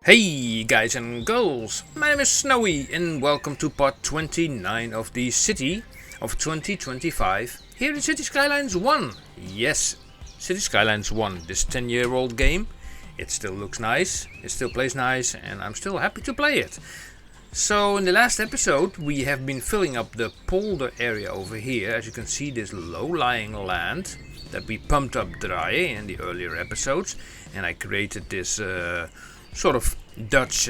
Hey guys and girls, my name is Snowy and welcome to part 29 of the City of 2025 here in Cities Skylines 1. Yes, Cities Skylines 1, this 10-year-old game. It still looks nice, it still plays nice, and I'm still happy to play it. So in the last episode we have been filling up the Polder area over here. As you can see, this low-lying land that we pumped up dry in the earlier episodes, and I created this sort of Dutch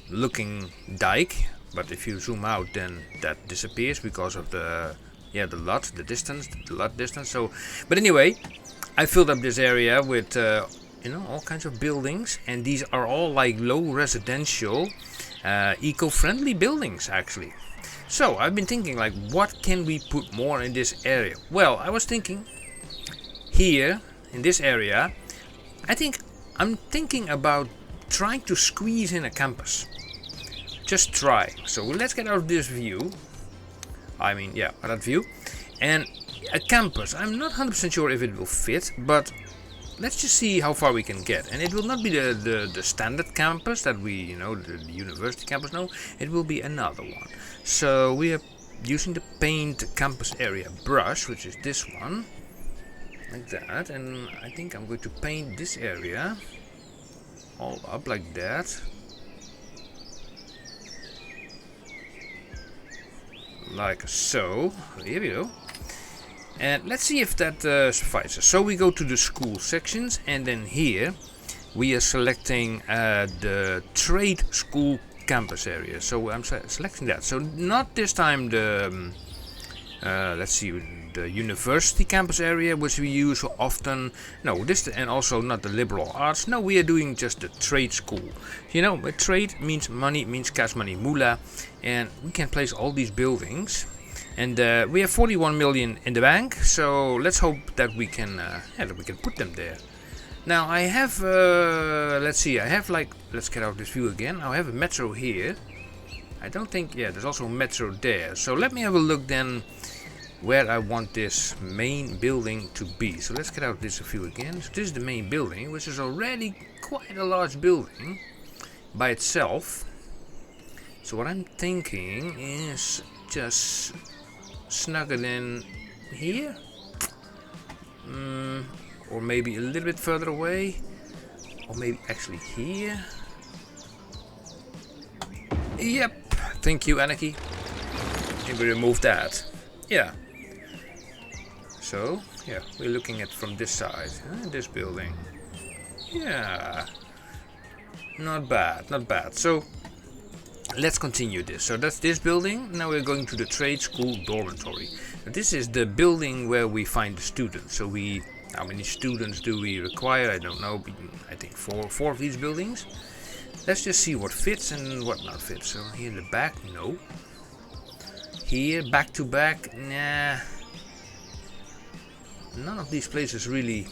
looking dike, but if you zoom out then that disappears because of the lot distance. So but anyway, I filled up this area with all kinds of buildings, and these are all like low residential eco-friendly buildings actually. So I've been thinking, like, what can we put more in this area? Well, I was thinking here in this area, I'm thinking about trying to squeeze in a campus. Just try. So let's get out of this view. That view. And a campus. I'm not 100% sure if it will fit, but let's just see how far we can get. And it will not be the standard campus that we, the university campus. No, it will be another one. So we are using the paint campus area brush, which is this one. Like that. And I think I'm going to paint this area all up like that. Like so. Here we go. And let's see if that suffices. So we go to the school sections, and then here we are selecting the trade school campus area. So I'm selecting that. So not this time the the university campus area, which we use so often. No, and also not the liberal arts. No, we are doing just the trade school. A trade means money, means cash money, moolah, and we can place all these buildings. And we have 41 million in the bank, so let's hope that we can put them there. Now I have, let's get out of this view again. I have a metro here. I don't think, there's also a metro there. So let me have a look then where I want this main building to be. So let's get out of this view again. So this is the main building, which is already quite a large building by itself. So what I'm thinking is just snug it in here, or maybe a little bit further away, or maybe actually here. Yep, thank you, Anarchy. And we remove that. Yeah. So we're looking at from this side, this building. Yeah, not bad. So let's continue this. So that's this building. Now we're going to the trade school dormitory. This is the building where we find the students. So how many students do we require? I don't know. I think four of these buildings. Let's just see what fits and what not fits. So here in the back, no. Here, back to back, nah. None of these places really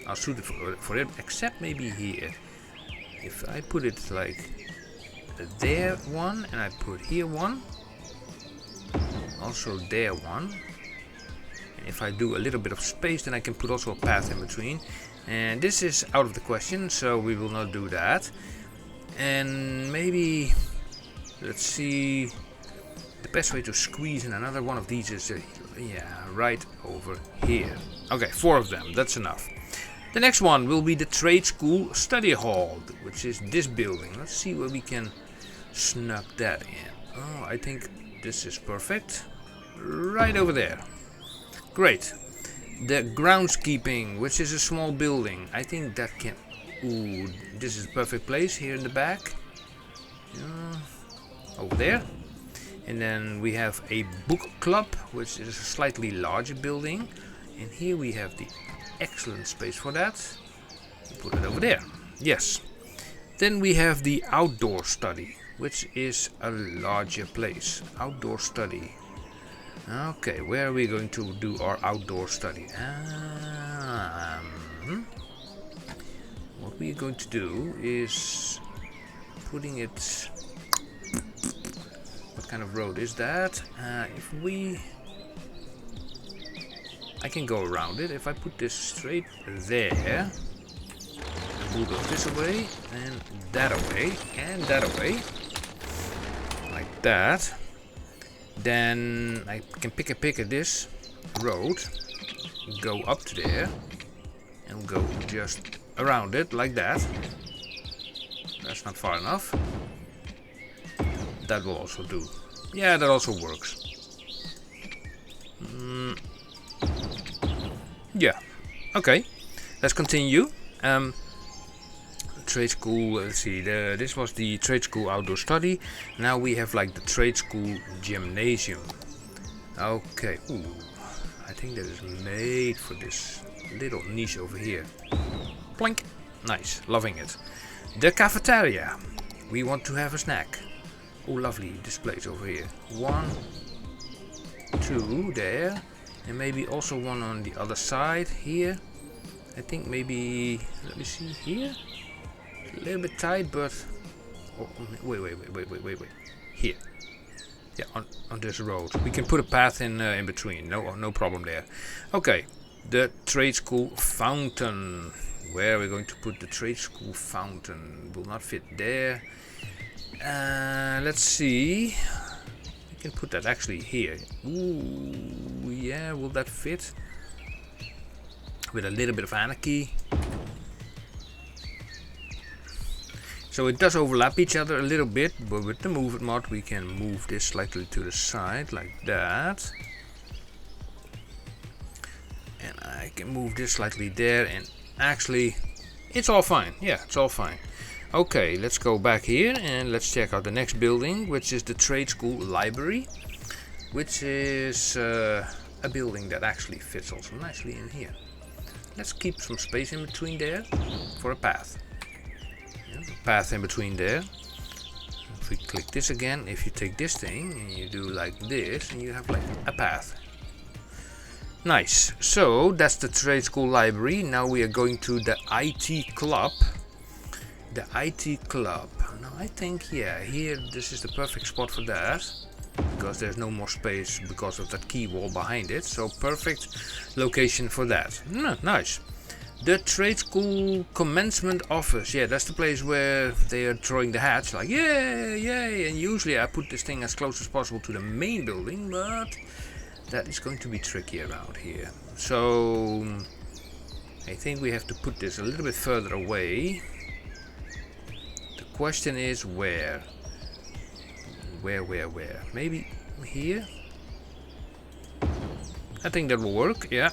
are suited for it, except maybe here. If I put it like there one, and I put here one, also there one, and if I do a little bit of space, then I can put also a path in between. And this is out of the question, so we will not do that. And maybe, let's see, the best way to squeeze in another one of these is right over here. Okay, 4 of them, that's enough. The next one will be the trade school study hall, which is this building. Let's see where we can snug that in. Oh, I think this is perfect. Right over there. Great. The groundskeeping, which is a small building. I think that can... Ooh, this is a perfect place here in the back. Over there. And then we have a book club, which is a slightly larger building. And here we have the excellent space for that. Put it over there. Yes. Then we have the outdoor study, which is a larger place. Outdoor study. Okay, where are we going to do our outdoor study? What we're going to do is putting it... What kind of road is that? I can go around it. If I put this straight there, bulldoze this away, and that away, and that away. Like that. Then I can pick at this road, go up to there, and go just around it like that. That's not far enough. That will also do. Yeah, that also works. Yeah. Okay. Let's continue. Trade school. Let's see. This was the trade school outdoor study. Now we have like the trade school gymnasium. Okay. Ooh. I think that is made for this little niche over here. Plink. Nice. Loving it. The cafeteria. We want to have a snack. Oh, lovely displays over here. 1, 2 there. And maybe also one on the other side here. I think maybe, let me see here. A little bit tight, but oh, wait. Here. Yeah, on this road. We can put a path in between. No problem there. Okay. The trade school fountain. Where are we going to put the trade school fountain? Will not fit there. Let's see. We can put that actually here. Ooh, yeah, will that fit? With a little bit of anarchy. So it does overlap each other a little bit, but with the move it mod we can move this slightly to the side like that. And I can move this slightly there, and actually it's all fine. Yeah, it's all fine. Okay, let's go back here and let's check out the next building, which is the trade school library, which is a building that actually fits also nicely in here. Let's keep some space in between there for a path. Yeah, path in between there. If we click this again, if you take this thing and you do like this, and you have like a path. Nice. So that's the trade school library. Now we are going to the IT club. The IT club. Now I think, yeah, here this is the perfect spot for that, because there's no more space because of that key wall behind it. So perfect location for that. Nice. The trade school commencement office. Yeah, that's the place where they are throwing the hats like yay. And usually I put this thing as close as possible to the main building, but that is going to be tricky around here. So I think we have to put this a little bit further away. The question is where? Where? Maybe here? I think that will work, yeah.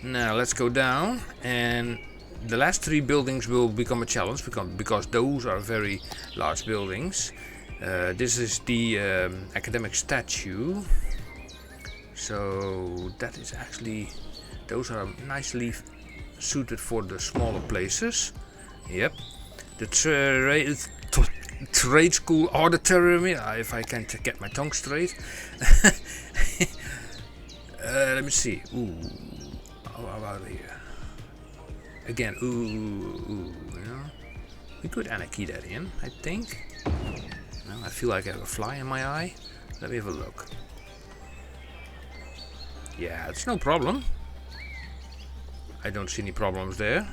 Now let's go down, and the last 3 buildings will become a challenge because those are very large buildings. This is the academic statue. So that is actually, those are nicely suited for the smaller places. Yep. The trade school auditorium, if I can get my tongue straight. Let me see. Ooh, how about here? Again, ooh, you know. We could anarchy that in, I think. Now I feel like I have a fly in my eye. Let me have a look. Yeah, it's no problem. I don't see any problems there.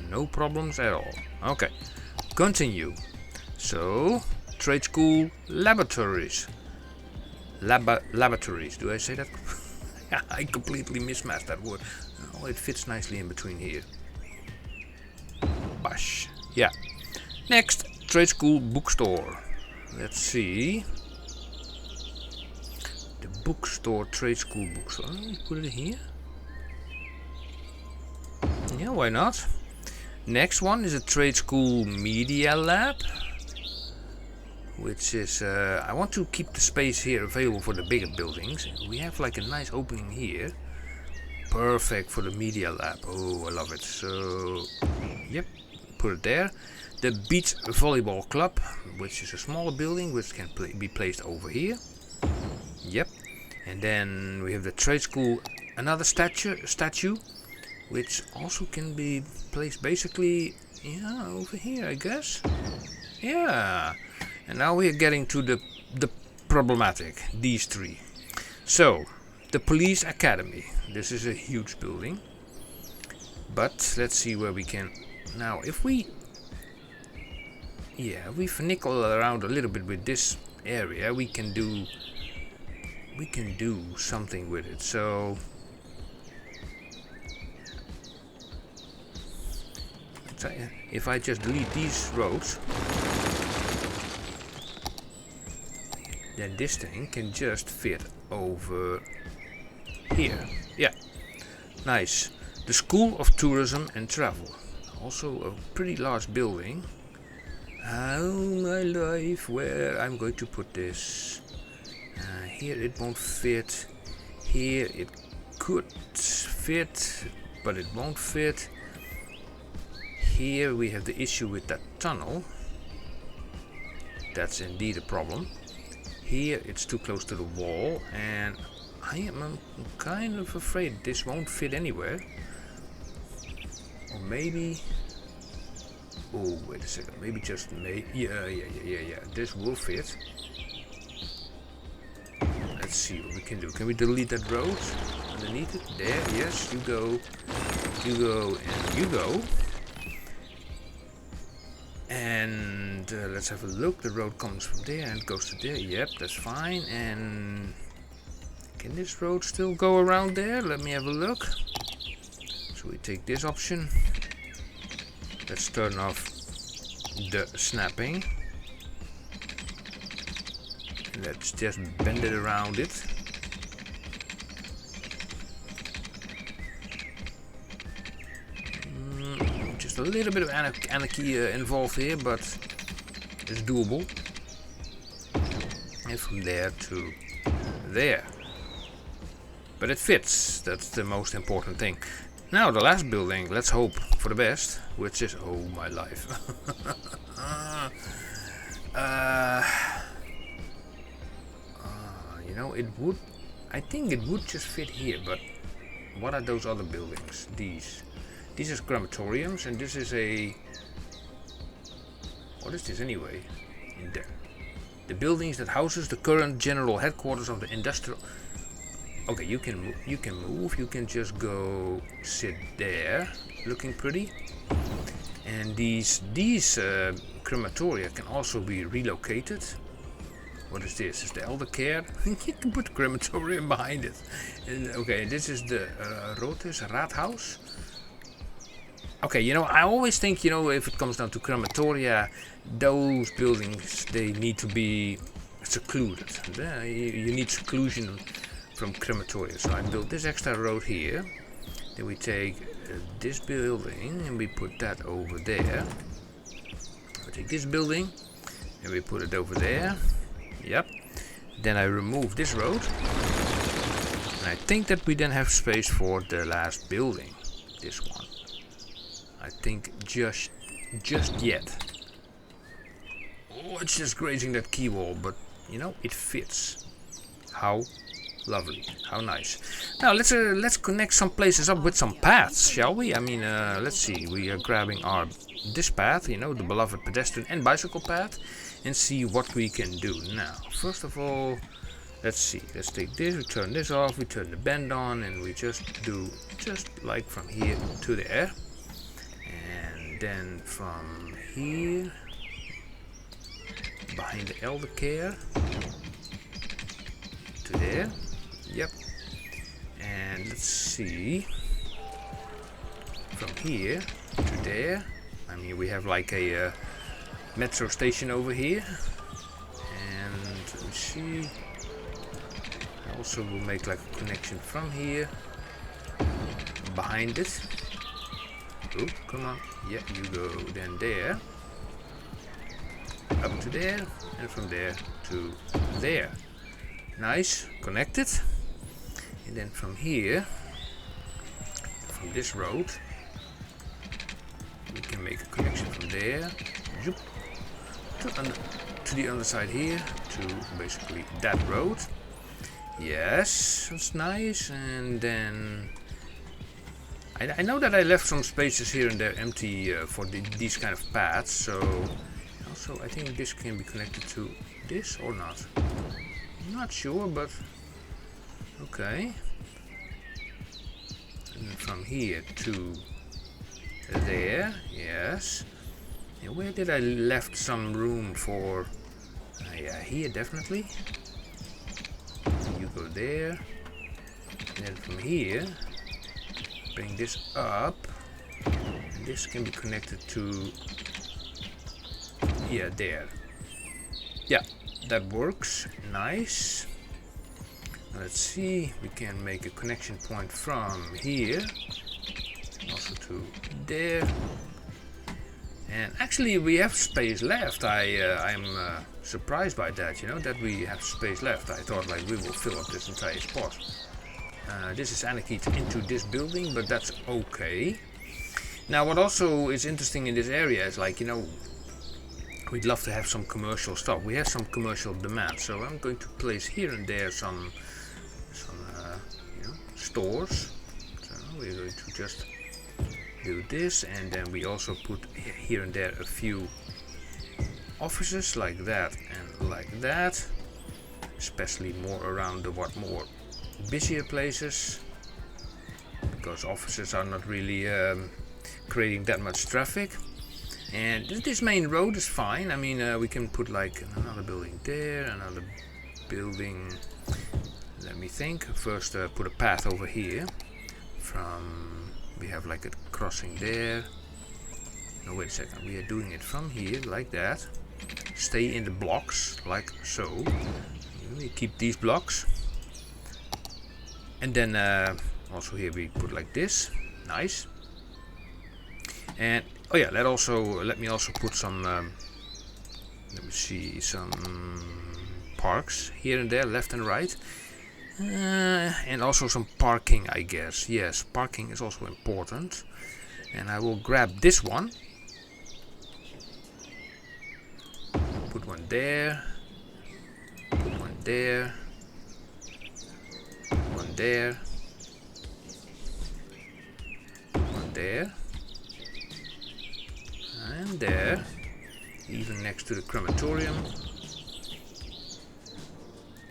No problems at all. Okay, continue. So, trade school laboratories. Laboratories, do I say that? I completely mismatched that word. Oh, it fits nicely in between here. Bash. Yeah. Next, trade school bookstore. Let's see. The bookstore, trade school bookstore. Put it here. Yeah, why not? Next one is a trade school media lab, which is, I want to keep the space here available for the bigger buildings. We have like a nice opening here. Perfect for the media lab. Oh, I love it. So, yep, put it there. The beach volleyball club, which is a smaller building, which can be placed over here. Yep. And then we have the trade school, another statue, which also can be placed basically, yeah, over here, I guess. Yeah. And now we are getting to the problematic, these 3. So, the police academy. This is a huge building. But let's see where we can Now if we finagle around a little bit with this area, we can do something with it. So if I just delete these roads, then this thing can just fit over here. Yeah, nice. The School of Tourism and Travel, also a pretty large building. Oh my life, where I'm going to put this? Here it won't fit. Here it could fit, but it won't fit. Here we have the issue with that tunnel. That's indeed a problem. Here it's too close to the wall, and I'm kind of afraid this won't fit anywhere. Or maybe... Oh, wait a second. Maybe just yeah. This will fit. Let's see what we can do. Can we delete that road underneath it? There, yes, you go, and you go. And let's have a look. The road comes from there and goes to there. Yep, that's fine. And can this road still go around there? Let me have a look. So we take this option. Let's turn off the snapping. Let's just bend it around it. Just a little bit of anarchy involved here, but it's doable. And from there to there. But it fits, that's the most important thing. Now the last building, let's hope for the best, which is, oh my life. You know, it would, I think it would just fit here, but what are those other buildings? These are crematoriums, and this is a, what is this anyway? The buildings that houses the current general headquarters of the industrial. Okay, you can move. You can just go sit there, looking pretty. And these crematoria can also be relocated. What is this? Is the elder care? You can put crematorium behind it. And, okay, this is the Rathaus. Okay, you know, I always think, you know, if it comes down to crematoria, those buildings, they need to be secluded. You need seclusion from crematoria. So I built this extra road here. Then we take this building and we put that over there. We take this building and we put it over there. Yep. Then I remove this road. And I think that we then have space for the last building. This one. I think just yet. Oh, it's just grazing that key wall, but you know, it fits. How lovely, how nice. Now let's connect some places up with some paths, shall we? I mean, let's see. We are grabbing this path, you know, the beloved pedestrian and bicycle path, and see what we can do. Now, first of all, let's see. Let's take this. We turn this off. We turn the bend on, and we just do like from here to there. Then from here, behind the elder care, to there. Yep. And let's see, from here to there. I mean, we have like a metro station over here. And let me see. I also will make like a connection from here, behind it. Oh, come on. Yeah, you go then there. Up to there. And from there to there. Nice. Connected. And then from here, from this road, we can make a connection from there. To the other side here. To basically that road. Yes, that's nice. And then I know that I left some spaces here and there empty for these kind of paths, so also I think this can be connected to this or not. I'm not sure, but okay. And then from here to there, yes. And where did I left some room for? Yeah, here definitely. You go there. And then from here, bring this up. And this can be connected to, yeah, there. Yeah, that works. Nice. Let's see, we can make a connection point from here. And also to there. And actually we have space left. I'm surprised by that, you know, that we have space left. I thought like we will fill up this entire spot. This is anarchy into this building, but that's okay. Now what also is interesting in this area is like, you know, we'd love to have some commercial stuff. We have some commercial demand, so I'm going to place here and there some you know, stores. So we're going to just do this, and then we also put here and there a few offices like that and like that, especially more around the more busier places, because offices are not really creating that much traffic. And this main road is fine. I mean, we can put like another building there, another building. Let me think. First put a path over here. We have like a crossing there. No, wait a second. We are doing it from here like that. Stay in the blocks like so. We keep these blocks. And then also here we put like this. Nice. And oh yeah, let me also put some let me see, some parks here and there, left and right, and also some parking, I guess. Yes, parking is also important. And I will grab this one, put one there, put one there, one there, one there, and there, even next to the crematorium,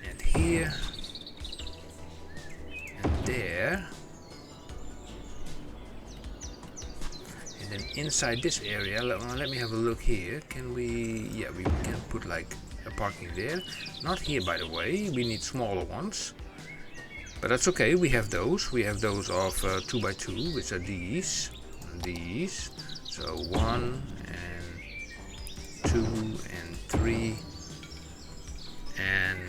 and here, and there, and then inside this area, let me have a look here. Can we, yeah, we can put like a parking there. Not here, by the way, we need smaller ones, but that's okay. We have those of 2x2, which are these, so 1 and 2 and 3 and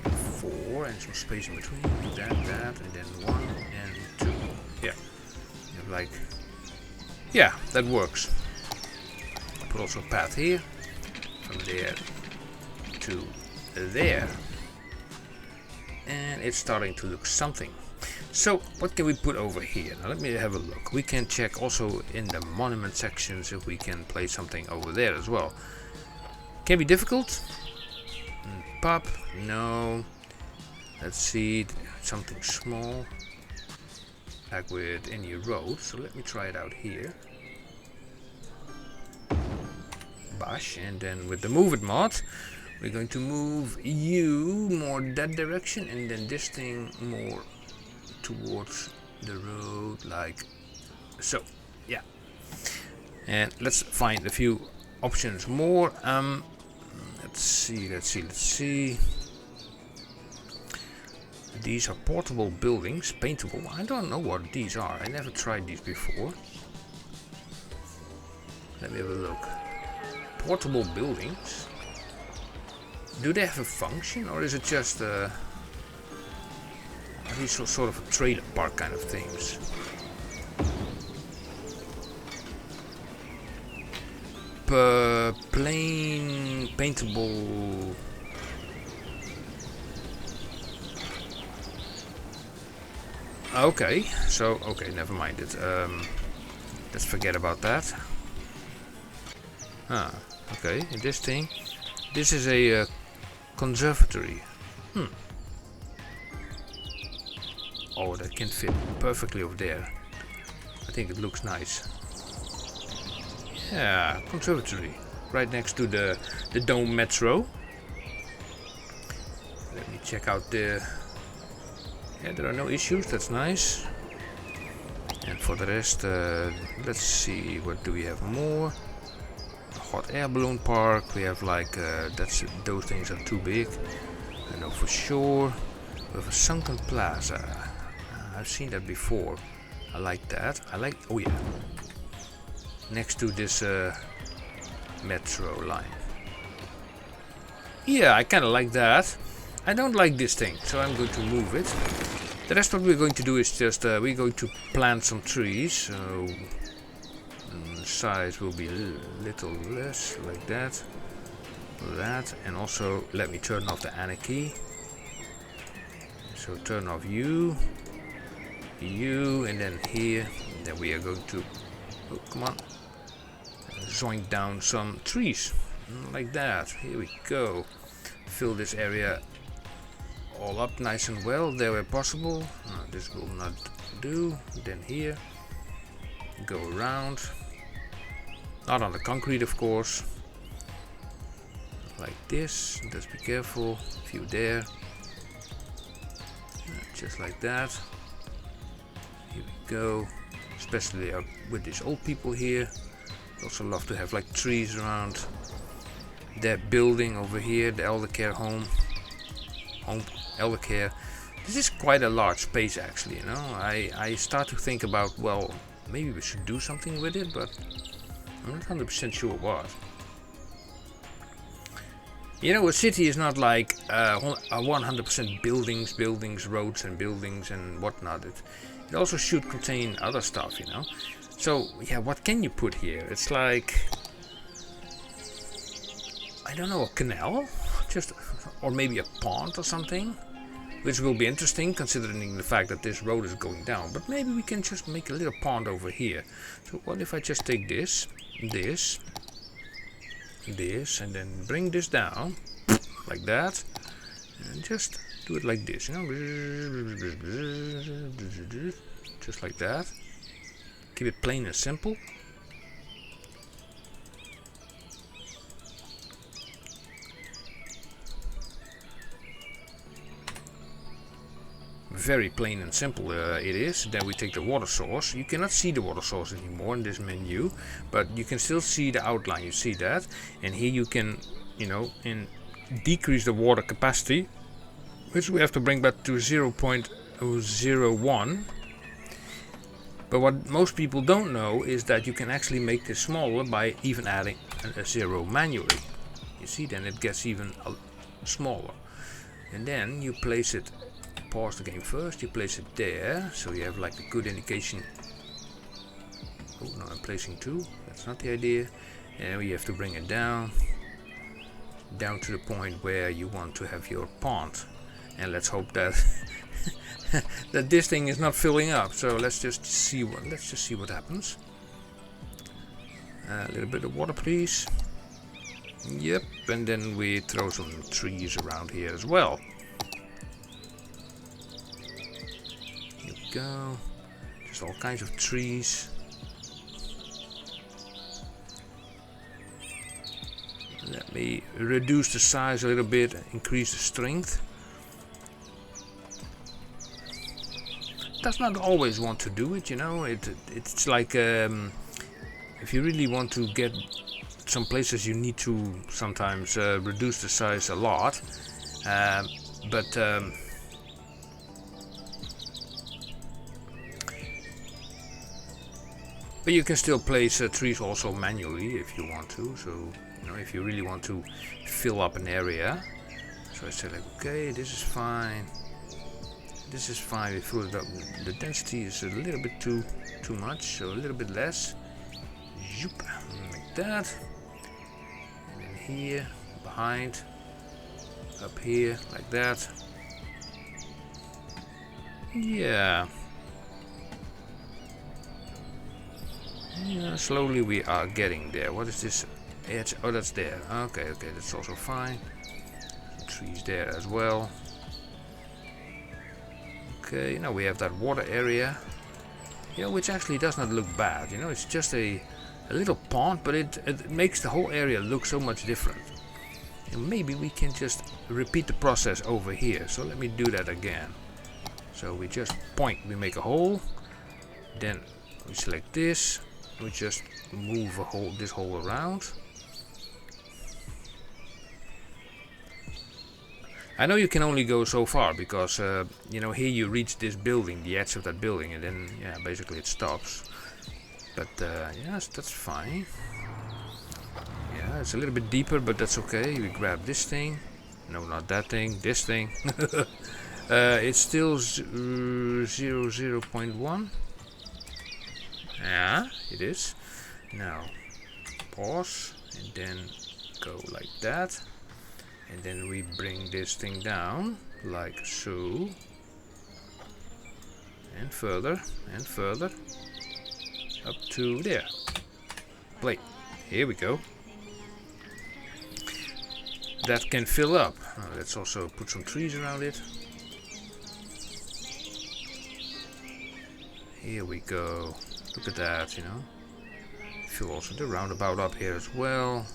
4, and some space in between, that, and then 1 and 2. Yeah, you have like, yeah, that works. Put also a path here, from there to there, and it's starting to look something. So what can we put over here? Now let me have a look. We can check also in the monument sections if we can place something over there as well. Can be difficult. Pop, no. Let's see, something small, like with any road. So let me try it out here. Bash, and then with the move it mod, we're going to move you more that direction, and then this thing more towards the road, like so. Yeah, and let's find a few options more. Let's see. These are portable buildings, paintable. I don't know what these are. I never tried these before. Let me have a look. Portable buildings. Do they have a function, or is it just are these sort of a trailer park kind of things? Plain paintable. Okay, so okay, never mind it. Let's forget about that. Okay, and this thing. This is a conservatory. Oh, that can fit perfectly over there. I think it looks nice. Yeah, conservatory. Right next to the Dome Metro. Let me check out the... Yeah, there are no issues, that's nice. And And for the rest, let's see, what do we have more? A hot air balloon park. We have like, those things are too big. I know for sure. We have a sunken plaza. I've seen that before. I like that. Oh yeah. Next to this metro line. Yeah, I kind of like that. I don't like this thing, so I'm going to move it. The rest what we're going to do is just, we're going to plant some trees. So the size will be a little less, like that. That, and also let me turn off the anarchy. So turn off you, and then here. And then we are going to, oh, come on, zoink down some trees, like that. Here we go. Fill this area all up nice and well there where possible. This will not do. Then here, go around. Not on the concrete, of course. Like this. Just be careful. A few there. Just like that. Here we go. Especially with these old people here. Also love to have like trees around. That building over here, the elder care home. Elder care. This is quite a large space actually, you know. I start to think about, well, maybe we should do something with it, but I'm not 100% sure what. You know, a city is not like 100% buildings, roads and buildings and whatnot. It also should contain other stuff, you know. So, yeah, what can you put here? It's like, I don't know, a canal? Just, or maybe a pond or something? Which will be interesting considering the fact that this road is going down. But maybe we can just make a little pond over here. So what if I just take this, and then bring this down, like that. And just do it like this, you know. Just like that. Keep it plain and simple. Very plain and simple it is. Then we take the water source. You cannot see the water source anymore in this menu, but you can still see the outline. You see that, and here you can, you know, decrease the water capacity, which we have to bring back to 0.01. But what most people don't know is that you can actually make this smaller by even adding a 0 manually. You see, then it gets even smaller, and then you place it. Pause the game first, you place it there, so you have like a good indication. Oh no, I'm placing 2, that's not the idea. And we have to bring it down to the point where you want to have your pond. And let's hope that that this thing is not filling up. So let's just see what happens. A little bit of water, please. Yep, and then we throw some trees around here as well. Go, just all kinds of trees. Let me reduce the size a little bit, increase the strength. Does not always want to do it, you know. It's like if you really want to get some places, you need to sometimes reduce the size a lot, but you can still place trees also manually if you want to. So, you know, if you really want to fill up an area. So I say like, okay, this is fine. This is fine. We fill it up. The density is a little bit too much, so a little bit less. Zoop, like that. And then here, behind, up here, like that. Yeah. Yeah, slowly we are getting there. What is this edge? Oh, that's there. Okay, that's also fine. Some trees there as well. Okay, now we have that water area. You know, which actually does not look bad. You know, it's just a little pond, but it makes the whole area look so much different. And maybe we can just repeat the process over here. So let me do that again. So we just point, we make a hole, then We select this. We just move this hole around. I know you can only go so far because you know, here you reach this building, the edge of that building, and then yeah, basically it stops. But yes, that's fine. Yeah, it's a little bit deeper, but that's okay. We grab this thing. No, not that thing. This thing. It's still 0.1. Yeah, it is. Now, pause, and then go like that. And then we bring this thing down, like so. And further, up to there. Play. Here we go. That can fill up. Let's also put some trees around it. Here we go. Look at that, you know. Fill also the roundabout up here as well.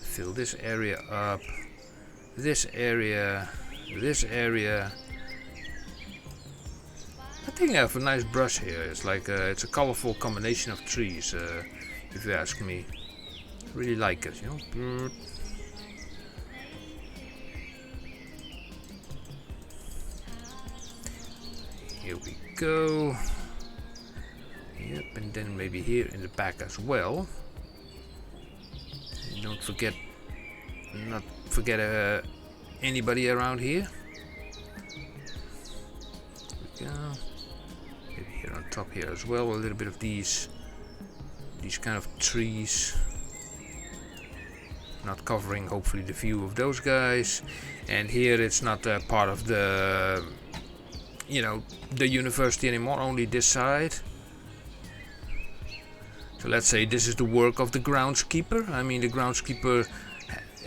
Fill this area up. This area. This area. I think I have a nice brush here. It's like it's a colorful combination of trees, if you ask me. I really like it, you know. Here we go. Yep, and then maybe here in the back as well. And don't forget, not forget anybody around here. There we go. Maybe here on top here as well, a little bit of these kind of trees. Not covering hopefully the view of those guys. And here it's not part of the, you know, the university anymore, only this side. So let's say this is the work of the groundskeeper. I mean, the groundskeeper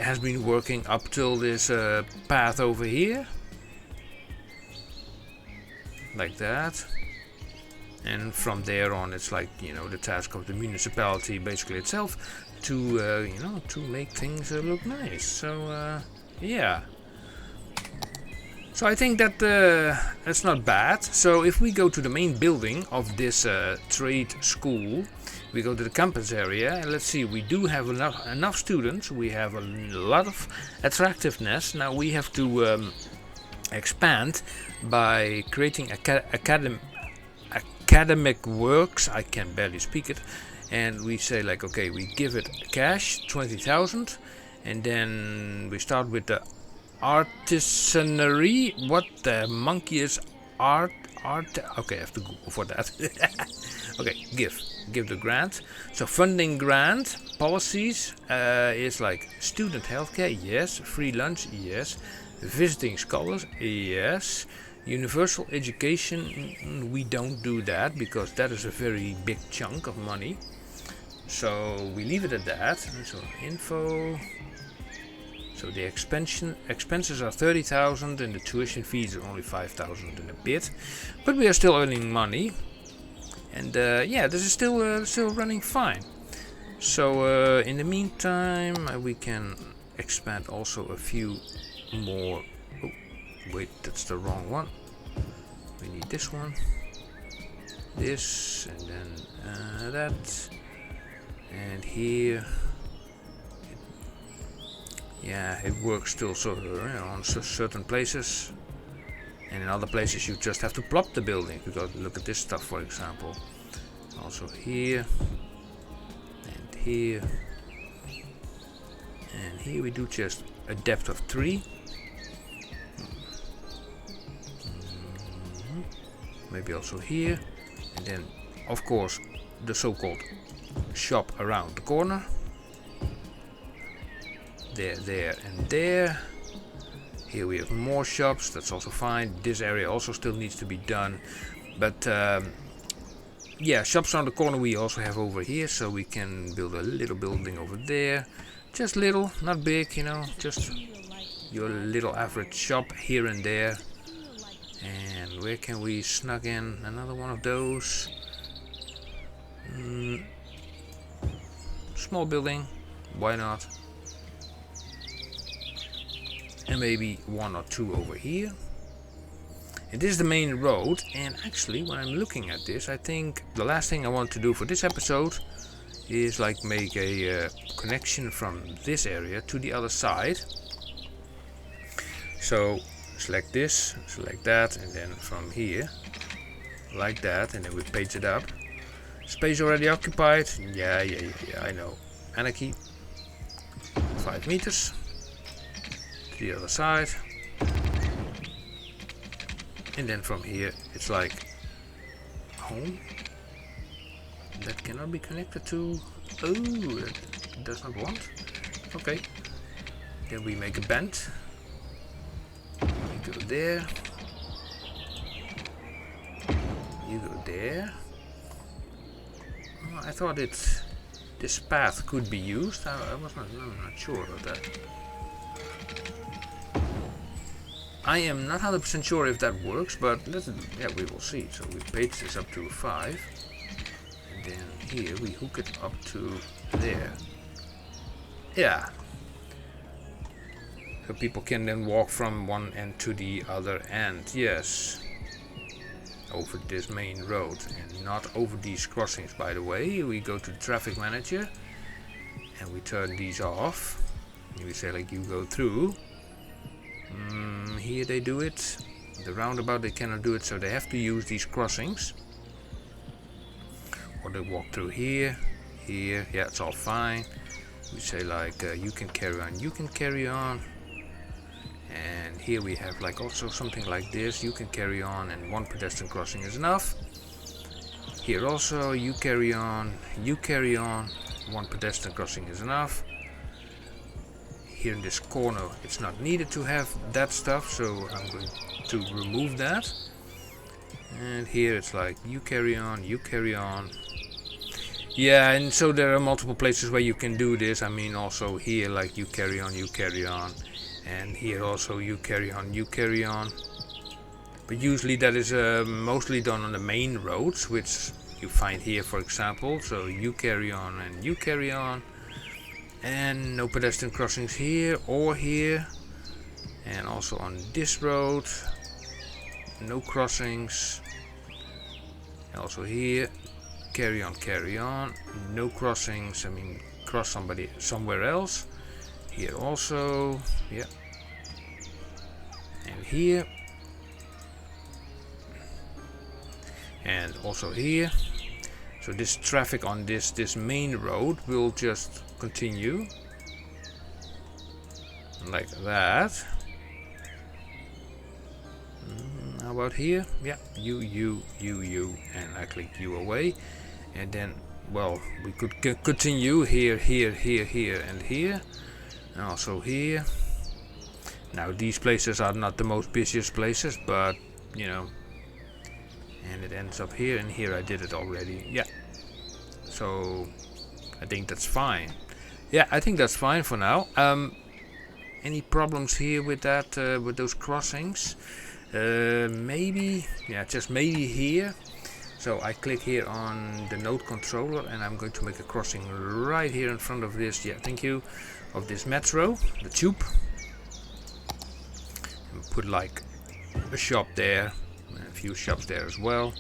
has been working up till this path over here. Like that. And from there on it's like, you know, the task of the municipality basically itself to, you know, to make things look nice. So, yeah. So I think that that's not bad. So if we go to the main building of this trade school, we go to the campus area, and let's see, we do have enough students, we have a lot of attractiveness. Now we have to expand by creating academic works. I can barely speak it. And we say like, okay, we give it cash, 20,000, and then we start with the artisanry. What the monkey is art? Okay, I have to Google for that. Okay, give the grant. So funding grant policies is like student healthcare, yes. Free lunch, yes. Visiting scholars, yes. Universal education, we don't do that because that is a very big chunk of money. So we leave it at that. So info. So the expenses are 30,000 and the tuition fees are only 5,000 and a bit. But we are still earning money. And yeah, this is still running fine. So in the meantime, we can expand also a few more. Oh, wait, that's the wrong one. We need this one. This, and then that. And here. Yeah, it works still so, you know, on certain places. And in other places you just have to plop the building, because look at this stuff, for example. Also here. And here. And here we do just a depth of 3. Maybe also here. And then, of course, the so-called shop around the corner. There, and there. Here we have more shops, that's also fine. This area also still needs to be done. But yeah, shops around the corner we also have over here, so we can build a little building over there. Just little, not big, you know, just your little average shop here and there. And where can we snug in another one of those? Small building, why not? And maybe 1 or 2 over here. It is the main road, and actually when I'm looking at this, I think the last thing I want to do for this episode is like make a connection from this area to the other side. So select this, select that, and then from here like that, and then we page it up. Space already occupied. Yeah, I know. Anarchy. 5 meters to the other side, and then from here it's like home. That cannot be connected to. Oh, that does not want. Okay. Then we make a bend. You go there. You go there. Oh, I thought this path could be used. I'm not sure of that. I am not 100% sure if that works, but we will see. So we page this up to 5. And then here we hook it up to there. Yeah. So people can then walk from one end to the other end. Yes. Over this main road and not over these crossings, by the way. We go to the traffic manager and we turn these off. And we say like you go through. Here they do it. The roundabout they cannot do it, so they have to use these crossings. Or they walk through here, here. Yeah, it's all fine. We say like you can carry on, you can carry on. And here we have like also something like this. You can carry on and 1 pedestrian crossing is enough. Here also you carry on, 1 pedestrian crossing is enough. Here in this corner it's not needed to have that stuff, so I'm going to remove that. And here it's like you carry on, you carry on. Yeah, and so there are multiple places where you can do this. I mean also here like you carry on, you carry on. And here also you carry on, you carry on. But usually that is mostly done on the main roads, which you find here for example. So you carry on and you carry on. And no pedestrian crossings here or here. And also on this road, no crossings. And also here, carry on, no crossings. I mean cross somebody somewhere else. Here also, yeah. And here. And also here. So this traffic on this main road will just continue. Like that. How about here? Yeah, you, and I click you away. And then, well, we could continue here, and here. And also here. Now these places are not the most busiest places, but you know. And it ends up here, and here I did it already. Yeah. So I think that's fine. Yeah, I think that's fine for now. Any problems here with that, with those crossings? Maybe, yeah, just maybe here. So I click here on the node controller, and I'm going to make a crossing right here in front of this. Yeah, thank you. Of this metro, the tube. And put like a shop there, and a few shops there as well.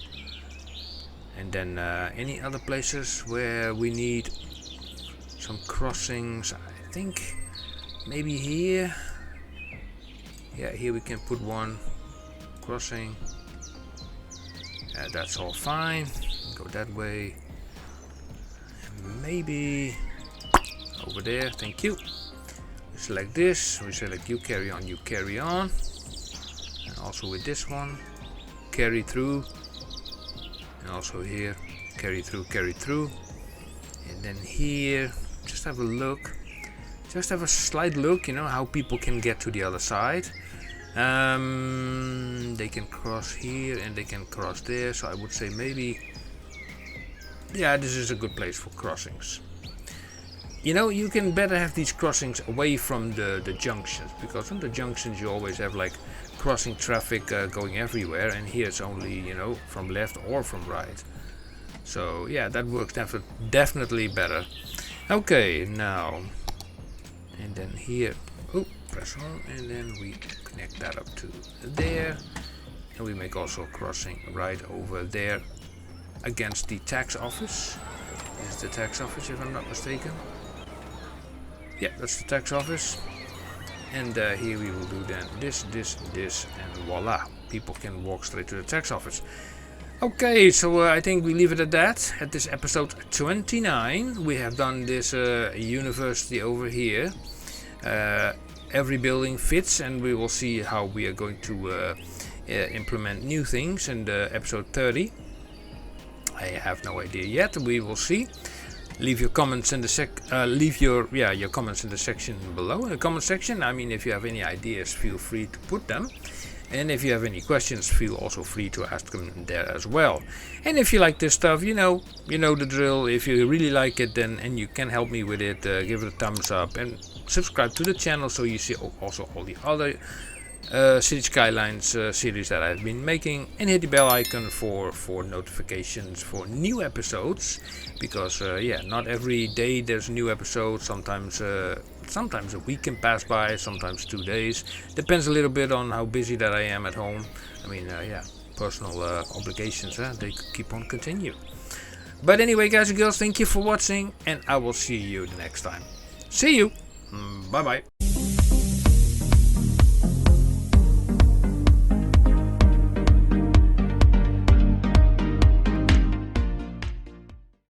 And then any other places where we need some crossings? I think maybe here. Yeah, here we can put 1 crossing. That's all fine. Go that way. And maybe over there. Thank you. We select this. We select you carry on, you carry on. And also with this one, carry through. And also here, carry through, carry through. And then here, just have a look. Just have a slight look, you know, how people can get to the other side. They can cross here and they can cross there. So I would say maybe, yeah, this is a good place for crossings. You know, you can better have these crossings away from the junctions, because on the junctions you always have like crossing traffic going everywhere, and here it's only, you know, from left or from right. So yeah, that works definitely better. Okay, now, and then here, oh, press on, and then we connect that up to there. And we make also a crossing right over there against the tax office. This is the tax office, if I'm not mistaken. Yeah, that's the tax office. And here we will do then this, and voila. People can walk straight to the tax office. Okay, so I think we leave it at that. At this episode 29, we have done this university over here. Every building fits, and we will see how we are going to implement new things in episode 30. I have no idea yet. We will see. Leave your comments in the your comments in the section below. In the comment section, I mean, if you have any ideas, feel free to put them. And if you have any questions, feel also free to ask them there as well. And if you like this stuff, you know the drill. If you really like it, then and you can help me with it, give it a thumbs up and subscribe to the channel so you see also all the other Cities Skylines series that I've been making, and hit the bell icon for notifications for new episodes, because not every day there's a new episode. Sometimes a week can pass by, sometimes 2 days, depends a little bit on how busy that I am at home. I mean, personal obligations, they keep on continue. But anyway, guys and girls, thank you for watching, and I will see you the next time. See you. Bye bye.